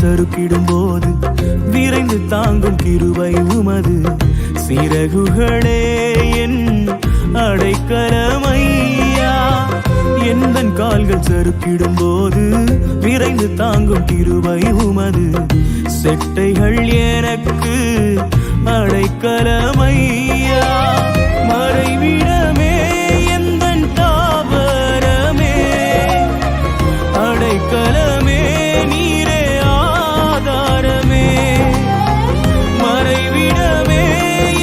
சறுக்கிடும் போது விரைந்து தாங்கும் கிருபை உமது. சிறகுகளே என் அடைக்கலமையா, எந்தன் கால்கள் சறுக்கிடும் போது விரைந்து தாங்கும் கிருபை உமது. செட்டைகள் எனக்கு அடைக்கலமையா, மறைவிடமே எந்தன் தாவரமே, அடைக்கலமே நீரே ஆதாரமே. மறைவிடமே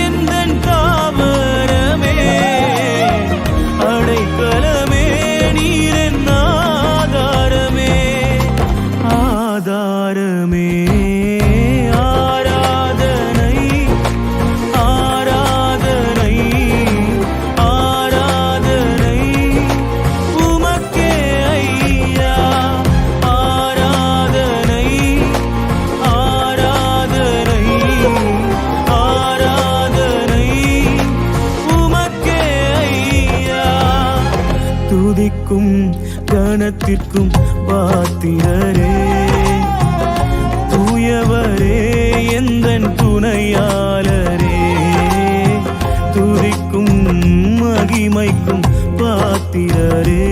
எந்தன் தாவரமே, அடைக்கலமே நீரென் ஆதாரமே. ஆதாரமே துதிக்கும் கனத்திற்கும் பாத்திரரே, தூயவரே எந்தன் துணையாளரே. துதிக்கும் மகிமைக்கும் பாத்திரரே,